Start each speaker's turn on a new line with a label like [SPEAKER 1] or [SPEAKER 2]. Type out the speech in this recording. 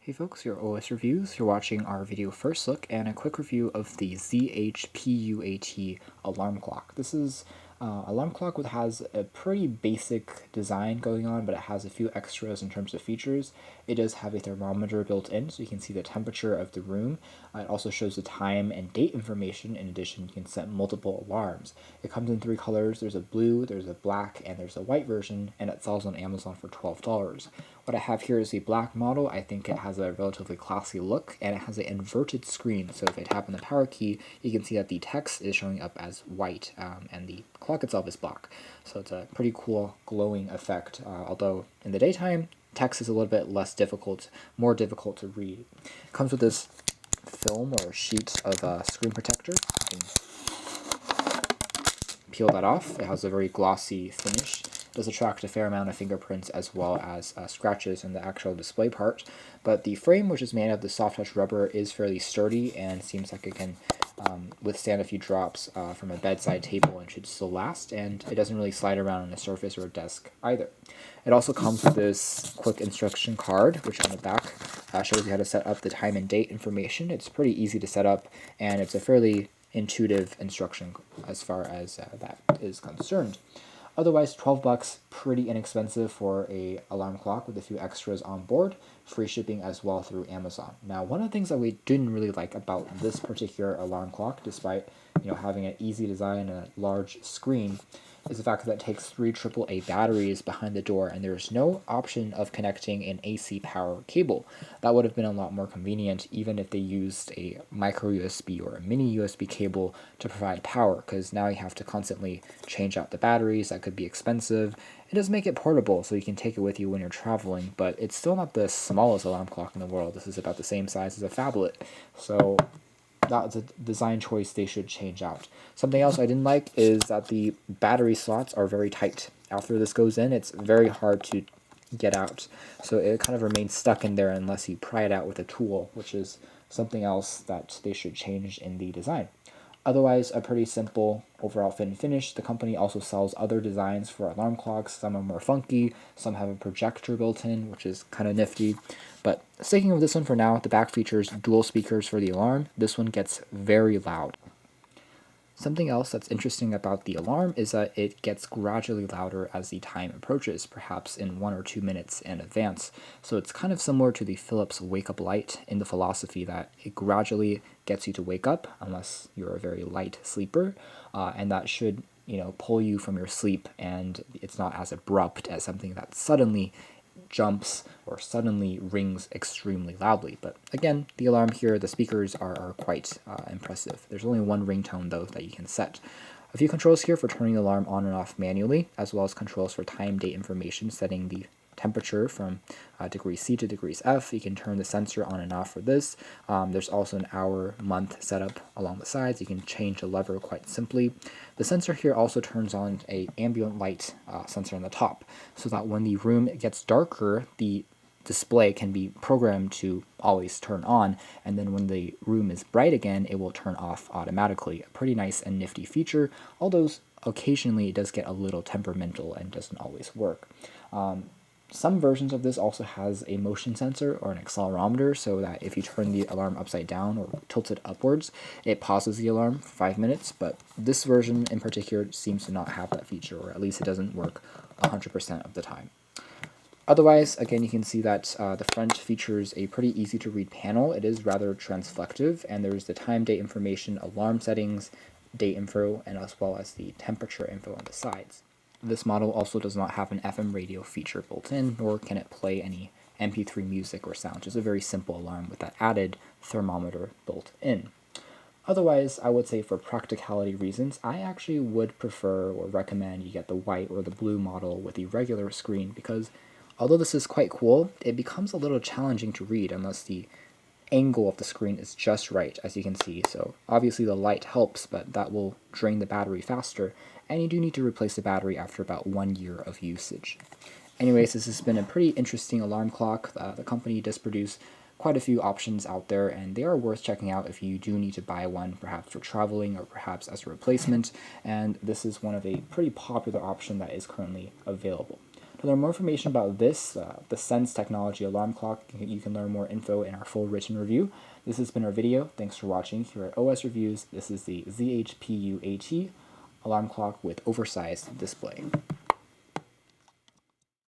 [SPEAKER 1] Hey folks, your OS Reviews. You're watching our video first look and a quick review of the ZHPUAT alarm clock. This is alarm clock that has a pretty basic design going on, but it has a few extras in terms of features. It does have a thermometer built in, so you can see the temperature of the room. It also shows the time and date information. In addition, you can set multiple alarms. It comes in three colors. There's a blue, there's a black, and there's a white version, and it sells on Amazon for $12. What I have here is the black model. I think it has a relatively classy look, and it has an inverted screen. So if I tap on the power key, you can see that the text is showing up as white, and the clock itself is black. So it's a pretty cool glowing effect, although in the daytime, text is a little bit more difficult to read. It comes with this film or sheet of screen protector. You can peel that off. It has a very glossy finish. It does attract a fair amount of fingerprints as well as scratches in the actual display part, but the frame, which is made of the soft touch rubber, is fairly sturdy and seems like it can withstand a few drops from a bedside table and should still last, and it doesn't really slide around on a surface or a desk either. It also comes with this quick instruction card, which on the back shows you how to set up the time and date information. It's pretty easy to set up, and it's a fairly intuitive instruction as far as that is concerned. Otherwise, $12, pretty inexpensive for a alarm clock with a few extras on board. Free shipping as well through Amazon. Now, one of the things that we didn't really like about this particular alarm clock, despite having an easy design and a large screen, is the fact that it takes 3 AAA batteries behind the door, and there's no option of connecting an AC power cable. That would have been a lot more convenient even if they used a micro USB or a mini USB cable to provide power, because now you have to constantly change out the batteries. That could be expensive. It does make it portable, so you can take it with you when you're traveling, but it's still not the smallest alarm clock in the world. This is about the same size as a phablet, so that's a design choice they should change out. Something else I didn't like is that the battery slots are very tight. After this goes in, it's very hard to get out, so it kind of remains stuck in there unless you pry it out with a tool, which is something else that they should change in the design. Otherwise, a pretty simple overall fit and finish. The company also sells other designs for alarm clocks. Some are more funky, some have a projector built in, which is kind of nifty. But sticking with this one for now, the back features dual speakers for the alarm. This one gets very loud. Something else that's interesting about the alarm is that it gets gradually louder as the time approaches, perhaps in 1 or 2 minutes in advance. So it's kind of similar to the Philips wake-up light in the philosophy that it gradually gets you to wake up, unless you're a very light sleeper, and that should pull you from your sleep, and it's not as abrupt as something that suddenly jumps or suddenly rings extremely loudly. But again, the alarm here, the speakers are quite impressive. There's only one ringtone though that you can set. A few controls here for turning the alarm on and off manually, as well as controls for time date information, setting the temperature from degrees C to degrees F. You can turn the sensor on and off for this. There's also an hour, month setup along the sides. You can change the lever quite simply. The sensor here also turns on a ambient light sensor on the top, so that when the room gets darker, the display can be programmed to always turn on, and then when the room is bright again, it will turn off automatically. A pretty nice and nifty feature, although occasionally it does get a little temperamental and doesn't always work. Some versions of this also has a motion sensor or an accelerometer, so that if you turn the alarm upside down or tilt it upwards, it pauses the alarm for 5 minutes, but this version in particular seems to not have that feature, or at least it doesn't work 100% of the time. Otherwise, again, you can see that the front features a pretty easy to read panel. It is rather transflective, and there's the time, date information, alarm settings, date info, and as well as the temperature info on the sides. This model also does not have an FM radio feature built in, nor can it play any MP3 music or sound. Just a very simple alarm with that added thermometer built in. Otherwise, I would say for practicality reasons, I actually would prefer or recommend you get the white or the blue model with the regular screen, because although this is quite cool, it becomes a little challenging to read unless the angle of the screen is just right, as you can see. So obviously the light helps, but that will drain the battery faster, and you do need to replace the battery after about 1 year of usage. Anyways, this has been a pretty interesting alarm clock. The company does produce quite a few options out there, and they are worth checking out if you do need to buy one, perhaps for traveling or perhaps as a replacement, and this is one of a pretty popular option that is currently available. To learn more information about this, the Sense technology alarm clock, you can learn more info in our full written review. This has been our video. Thanks for watching. Here at OS Reviews, this is the ZHPUAT alarm clock with oversized display.